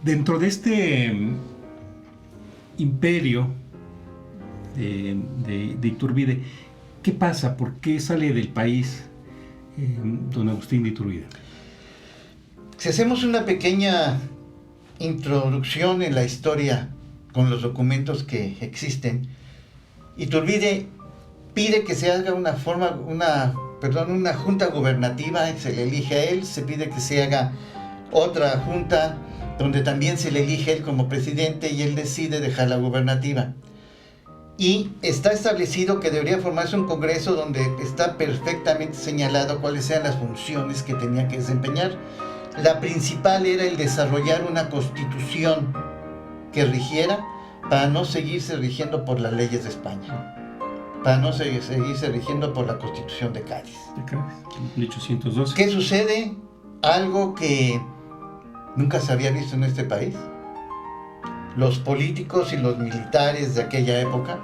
Dentro de este imperio de Iturbide, ¿qué pasa? ¿Por qué sale del país don Agustín de Iturbide? Si hacemos una pequeña introducción en la historia con los documentos que existen, Iturbide pide que se haga una junta gubernativa, se le elige a él, se pide que se haga otra junta donde también se le elige él como presidente y él decide dejar la gubernativa. Y está establecido que debería formarse un congreso donde está perfectamente señalado cuáles sean las funciones que tenía que desempeñar. La principal era el desarrollar una constitución que rigiera para no seguirse rigiendo por las leyes de España, para no seguirse rigiendo por la Constitución de Cádiz. ¿De Cádiz? 1812. ¿Qué sucede? Algo que nunca se había visto en este país. Los políticos y los militares de aquella época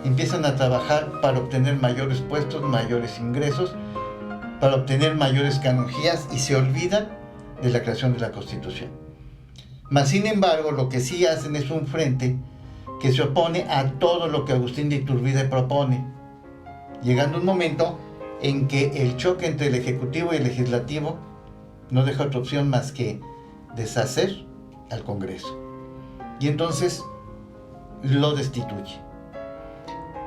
empiezan a trabajar para obtener mayores puestos, mayores ingresos, para obtener mayores canonjías y se olvidan de la creación de la Constitución. Mas, sin embargo, lo que sí hacen es un frente que se opone a todo lo que Agustín de Iturbide propone, llegando un momento en que el choque entre el Ejecutivo y el Legislativo no deja otra opción más que deshacer al Congreso. Y entonces lo destituye.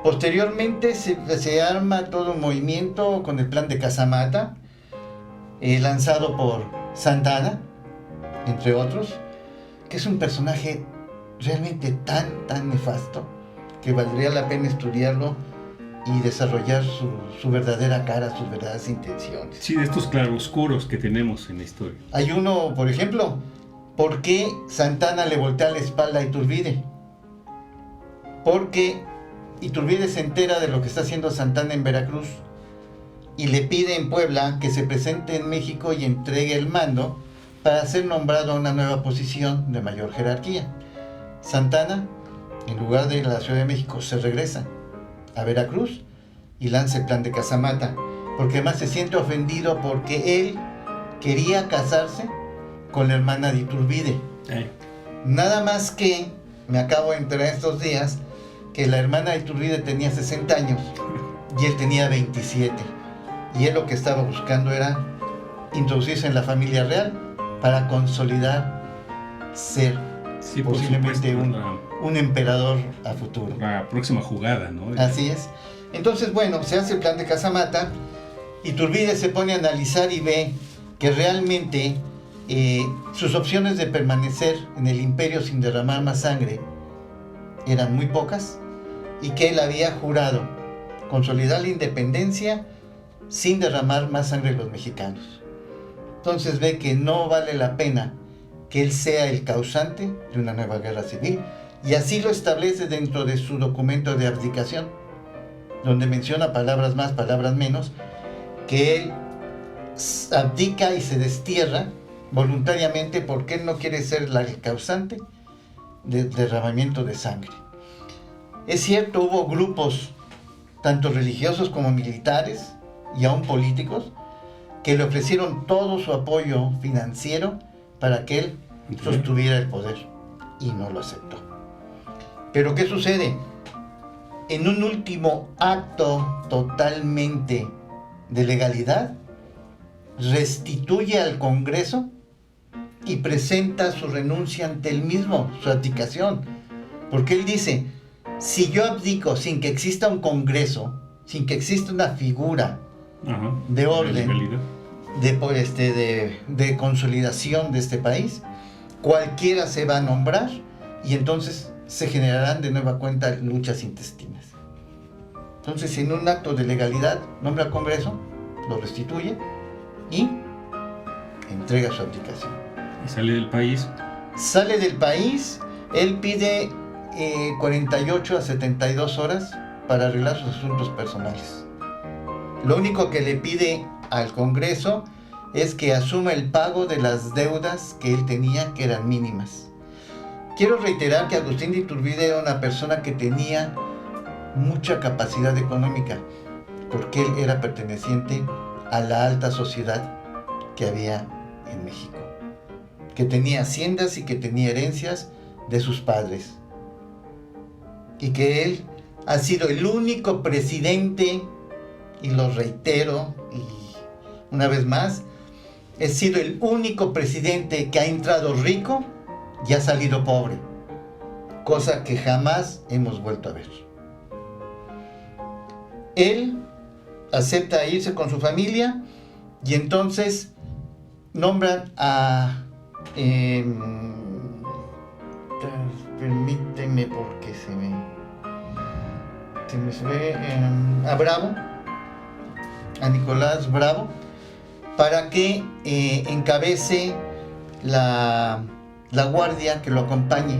Posteriormente se arma todo un movimiento con el plan de Casamata, lanzado por Santa Anna, entre otros, que es un personaje realmente tan nefasto que valdría la pena estudiarlo y desarrollar su verdadera cara, sus verdaderas intenciones. Sí, de estos claroscuros que tenemos en la historia. Hay uno, por ejemplo, ¿por qué Santa Anna le voltea la espalda a Iturbide? Porque Iturbide se entera de lo que está haciendo Santa Anna en Veracruz y le pide en Puebla que se presente en México y entregue el mando para ser nombrado a una nueva posición de mayor jerarquía. Santa Anna, en lugar de ir a la Ciudad de México, se regresa a Veracruz y lanza el plan de Casamata, porque además se siente ofendido porque él quería casarse con la hermana de Iturbide. Nada más que, me acabo de enterar estos días, que la hermana de Iturbide tenía 60 años y él tenía 27. Y él lo que estaba buscando era introducirse en la familia real para consolidar ser posiblemente un emperador a futuro. La próxima jugada, ¿no? Así es. Entonces, bueno, se hace el plan de Casamata. Iturbide se pone a analizar y ve que realmente sus opciones de permanecer en el imperio sin derramar más sangre eran muy pocas y que él había jurado consolidar la independencia sin derramar más sangre de los mexicanos. Entonces ve que no vale la pena que él sea el causante de una nueva guerra civil y así lo establece dentro de su documento de abdicación, donde menciona palabras más, palabras menos, que él abdica y se destierra voluntariamente porque él no quiere ser el causante del derramamiento de sangre. Es cierto, hubo grupos, tanto religiosos como militares y aún políticos, que le ofrecieron todo su apoyo financiero para que él sostuviera el poder y no lo aceptó. Pero ¿qué sucede? En un último acto totalmente de legalidad, restituye al Congreso y presenta su renuncia ante él mismo, su abdicación. Porque él dice, si yo abdico sin que exista un Congreso, sin que exista una figura de orden, de consolidación de este país, cualquiera se va a nombrar y entonces se generarán de nueva cuenta luchas intestinas. Entonces, en un acto de legalidad, nombra al Congreso, lo restituye y entrega su abdicación. ¿Y sale del país? Sale del país, él pide 48 a 72 horas para arreglar sus asuntos personales. Lo único que le pide al Congreso es que asuma el pago de las deudas que él tenía, que eran mínimas. Quiero reiterar que Agustín de Iturbide era una persona que tenía mucha capacidad económica, porque él era perteneciente a la alta sociedad que había en México, que tenía haciendas y que tenía herencias de sus padres, y que él ha sido el único presidente, y lo reitero, y una vez más, he sido el único presidente que ha entrado rico y ha salido pobre, cosa que jamás hemos vuelto a ver. Él acepta irse con su familia y entonces nombran a... permíteme porque se me ve a Bravo, a Nicolás Bravo, para que encabece la guardia que lo acompañe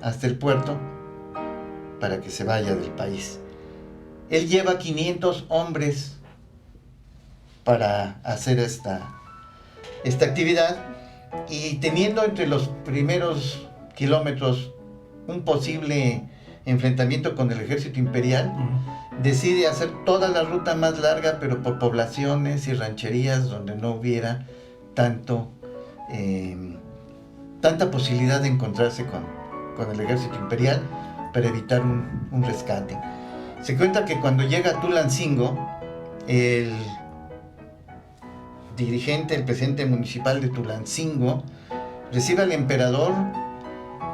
hasta el puerto para que se vaya del país. Él lleva 500 hombres para hacer esta actividad, y teniendo entre los primeros kilómetros un posible enfrentamiento con el ejército imperial, decide hacer toda la ruta más larga, pero por poblaciones y rancherías donde no hubiera tanta posibilidad de encontrarse con el ejército imperial, para evitar un rescate. Se cuenta que cuando llega a Tulancingo, el dirigente, el presidente municipal de Tulancingo, recibe al emperador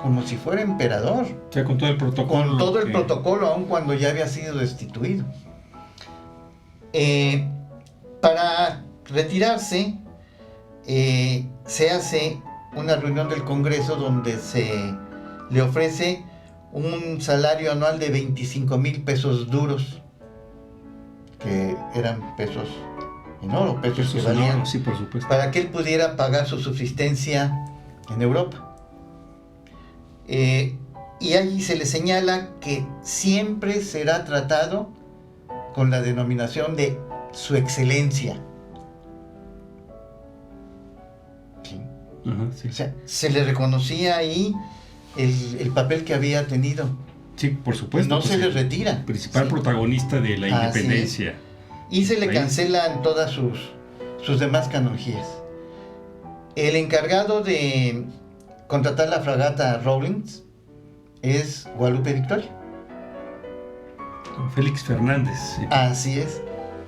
como si fuera emperador. O sea, con todo el protocolo. Con todo el protocolo, aun cuando ya había sido destituido. Para retirarse, se hace una reunión del Congreso donde se le ofrece un salario anual de 25,000 pesos duros, que eran pesos en oro, pesos que valían, oro, sí, por supuesto, para que él pudiera pagar su subsistencia en Europa. Y allí se le señala que siempre será tratado con la denominación de Su Excelencia. ¿Sí? Ajá, sí. O sea, se le reconocía ahí el papel que había tenido. Sí, por supuesto. No se le retira. Principal ¿sí? protagonista de la independencia. Y se le cancelan todas sus demás canonjías. El encargado de contratar la fragata Rawlins es Guadalupe Victoria. Félix Fernández. Sí. Así es.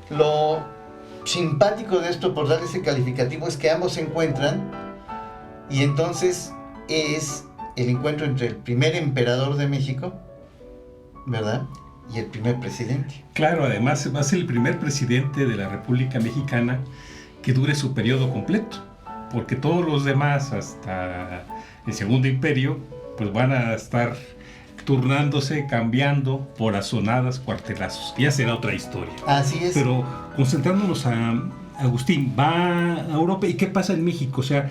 Lo simpático de esto, por darle ese calificativo, es que ambos se encuentran, y entonces es el encuentro entre el primer emperador de México, ¿verdad?, y el primer presidente. Claro, además va a ser el primer presidente de la República Mexicana que dure su periodo completo, porque todos los demás, hasta el Segundo Imperio, pues van a estar turnándose, cambiando por azonadas, cuartelazos. Ya será otra historia. Así es. Pero concentrándonos a Agustín, va a Europa, ¿y qué pasa en México? O sea,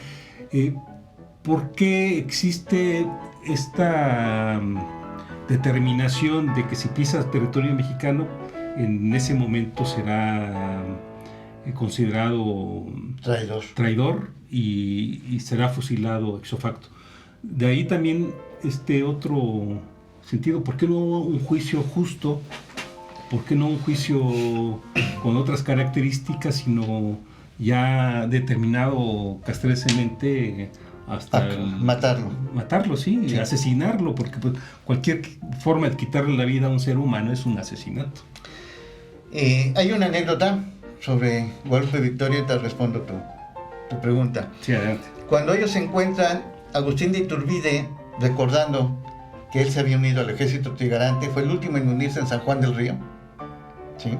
¿por qué existe esta determinación de que si pisa territorio mexicano, en ese momento será considerado traidor y será fusilado ipso facto? De ahí también este otro sentido, ¿por qué no un juicio justo? ¿Por qué no un juicio con otras características, sino ya determinado castrensemente hasta matarlo, sí, asesinarlo, porque pues, cualquier forma de quitarle la vida a un ser humano es un asesinato. Hay una anécdota sobre Guadalupe Victoria, y te respondo tu pregunta. Sí, adelante. Cuando ellos se encuentran, Agustín de Iturbide, recordando que él se había unido al ejército trigarante, fue el último en unirse en San Juan del Río, ¿sí?,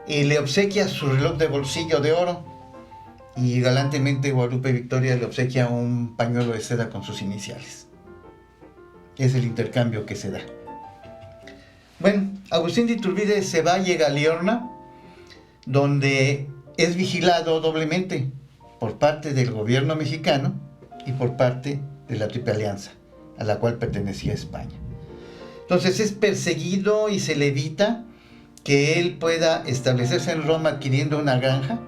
y le obsequia su reloj de bolsillo de oro, y galantemente Guadalupe Victoria le obsequia un pañuelo de seda con sus iniciales. Es el intercambio que se da. Bueno, Agustín de Iturbide se va, llega a Liorna, donde es vigilado doblemente por parte del gobierno mexicano y por parte de la Triple Alianza, a la cual pertenecía España. Entonces es perseguido y se le evita que él pueda establecerse en Roma adquiriendo una granja,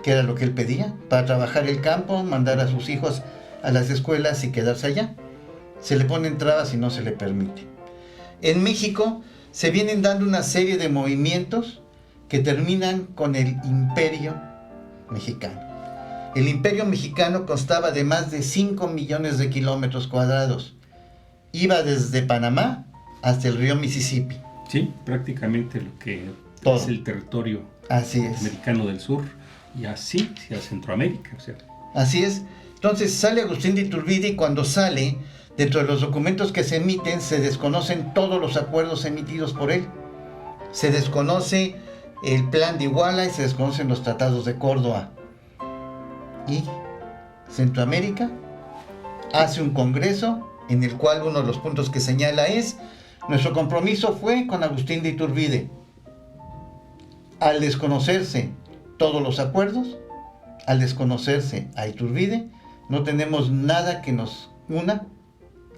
que era lo que él pedía, para trabajar el campo, mandar a sus hijos a las escuelas y quedarse allá. Se le ponen trabas y no se le permite. En México se vienen dando una serie de movimientos que terminan con el Imperio Mexicano. El Imperio Mexicano constaba de más de 5 millones de kilómetros cuadrados. Iba desde Panamá hasta el río Mississippi. Sí, prácticamente lo que Todo. es el territorio Así es. americano del sur y así hacia Centroamérica. O sea, Así es. Entonces sale Agustín de Iturbide y cuando sale, dentro de los documentos que se emiten, se desconocen todos los acuerdos emitidos por él. Se desconoce el plan de Iguala y se desconocen los tratados de Córdoba. Y Centroamérica hace un congreso en el cual uno de los puntos que señala es: nuestro compromiso fue con Agustín de Iturbide. Al desconocerse todos los acuerdos, al desconocerse a Iturbide, no tenemos nada que nos una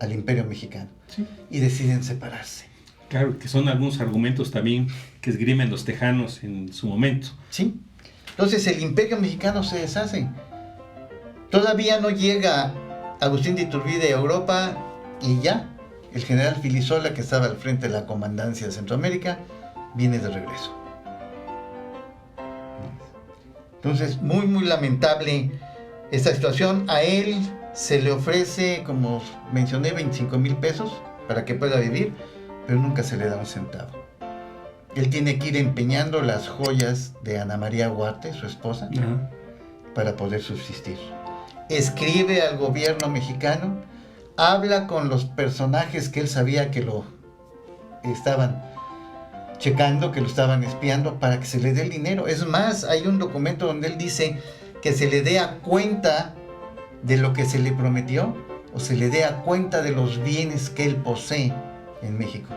al Imperio Mexicano. sí. Y deciden separarse. Claro, que son algunos argumentos también que esgrimen los tejanos en su momento. ¿Sí? Entonces el Imperio Mexicano se deshace. Todavía no llega Agustín de Iturbide a Europa y ya el general Filisola, que estaba al frente de la comandancia de Centroamérica, viene de regreso. Entonces, muy, muy lamentable esta situación. A él se le ofrece, como mencioné, 25,000 pesos para que pueda vivir, pero nunca se le da un centavo. Él tiene que ir empeñando las joyas de Ana María Huarte, su esposa, Ajá. para poder subsistir. Escribe al gobierno mexicano, habla con los personajes que él sabía que lo estaban checando, que lo estaban espiando, para que se le dé el dinero. Es más, hay un documento donde él dice que se le dé a cuenta de lo que se le prometió, o se le dé a cuenta de los bienes que él posee en México.